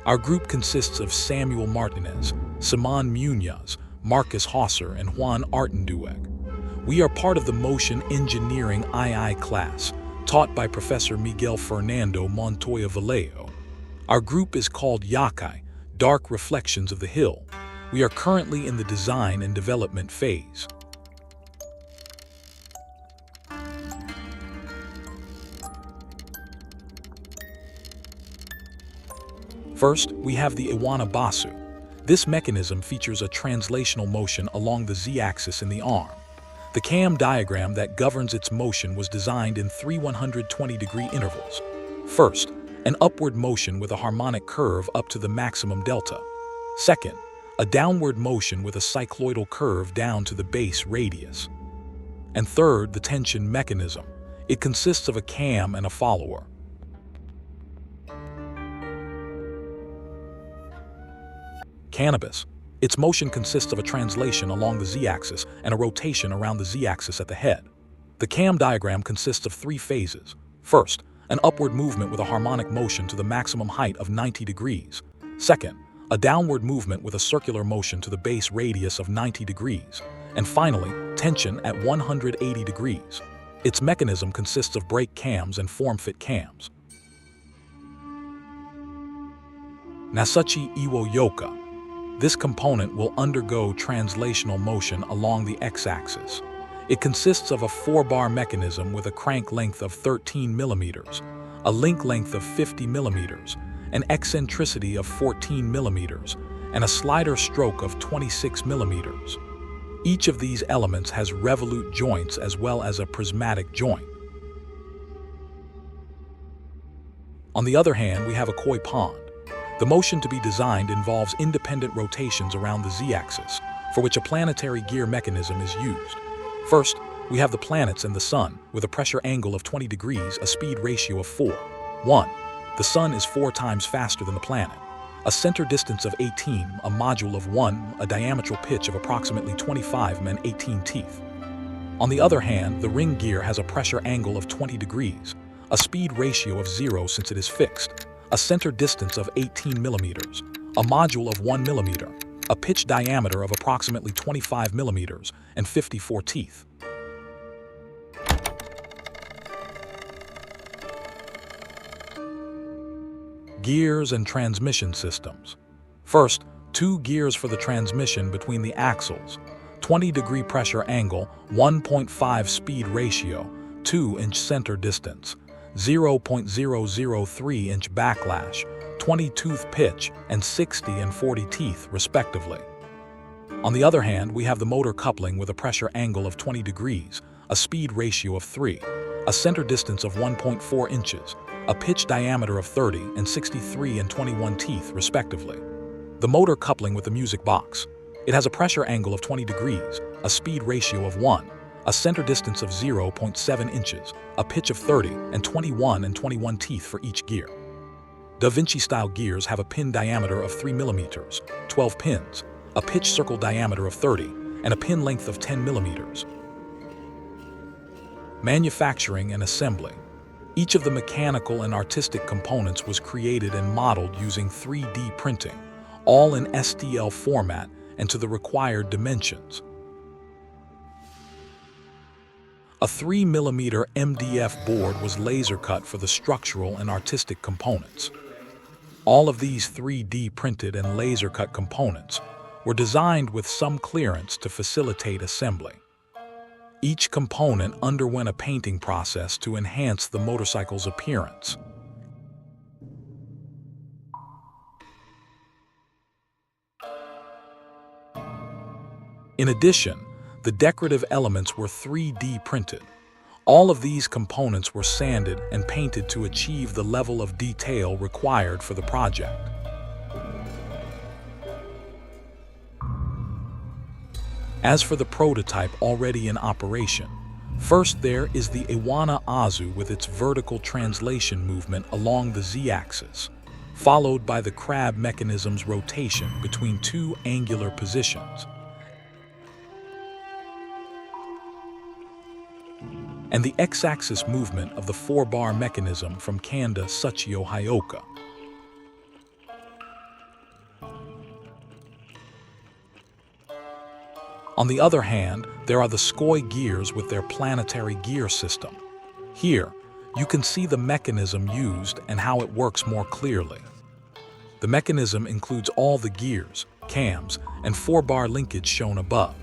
Our group consists of Samuel Martinez, Simon Munoz, Marcus Hosser, and Juan Artendueg. We are part of the Motion Engineering II class, taught by Professor Miguel Fernando Montoya Vallejo. Our group is called Yokai, Dark Reflections of the Hill. We are currently in the design and development phase. First, we have the Iwana Basu. This mechanism features a translational motion along the z-axis in the arm. The cam diagram that governs its motion was designed in three 120-degree intervals. First, an upward motion with a harmonic curve up to the maximum delta. Second, a downward motion with a cycloidal curve down to the base radius. And third, the tension mechanism. It consists of a cam and a follower. Cannabis. Its motion consists of a translation along the z-axis and a rotation around the z-axis at the head. The cam diagram consists of three phases. First, an upward movement with a harmonic motion to the maximum height of 90 degrees. Second, a downward movement with a circular motion to the base radius of 90 degrees. And finally, tension at 180 degrees. Its mechanism consists of brake cams and form-fit cams. Nasuchi Iwo Yoka. This component will undergo translational motion along the x-axis. It consists of a 4-bar mechanism with a crank length of 13 millimeters, a link length of 50 millimeters, an eccentricity of 14 millimeters, and a slider stroke of 26 millimeters. Each of these elements has revolute joints as well as a prismatic joint. On the other hand, we have a koi pond. The motion to be designed involves independent rotations around the z-axis, for which a planetary gear mechanism is used. First, we have the planets and the Sun, with a pressure angle of 20 degrees, a speed ratio of 4. 1. The Sun is 4 times faster than the planet. A center distance of 18, a module of 1, a diametral pitch of approximately 25 and 18 teeth. On the other hand, the ring gear has a pressure angle of 20 degrees, a speed ratio of 0 since it is fixed, a center distance of 18 millimeters, a module of 1 millimeter, a pitch diameter of approximately 25 millimeters, and 54 teeth. Gears and transmission systems. First, 2 gears for the transmission between the axles, 20-degree pressure angle, 1.5 speed ratio, 2-inch center distance, 0.003-inch backlash, 20-tooth pitch, and 60 and 40 teeth, respectively. On the other hand, we have the motor coupling with a pressure angle of 20 degrees, a speed ratio of 3, a center distance of 1.4 inches, a pitch diameter of 30 and 63 and 21 teeth, respectively. The motor coupling with the music box. It has a pressure angle of 20 degrees, a speed ratio of 1, a center distance of 0.7 inches, a pitch of 30 and 21 and 21 teeth for each gear. Da Vinci-style gears have a pin diameter of 3 millimeters, 12 pins, a pitch circle diameter of 30, and a pin length of 10 millimeters. Manufacturing and assembly. Each of the mechanical and artistic components was created and modeled using 3D printing, all in STL format and to the required dimensions. A 3mm MDF board was laser cut for the structural and artistic components. All of these 3D printed and laser cut components were designed with some clearance to facilitate assembly. Each component underwent a painting process to enhance the motorcycle's appearance. In addition, the decorative elements were 3D printed. All of these components were sanded and painted to achieve the level of detail required for the project. As for the prototype already in operation, first there is the Iwana Azu with its vertical translation movement along the z-axis, followed by the crab mechanism's rotation between 2 angular positions, and the x-axis movement of the 4-bar mechanism from Kanda Suchio Hyoka. On the other hand, there are the SCOI gears with their planetary gear system. Here, you can see the mechanism used and how it works more clearly. The mechanism includes all the gears, cams, and 4-bar linkage shown above.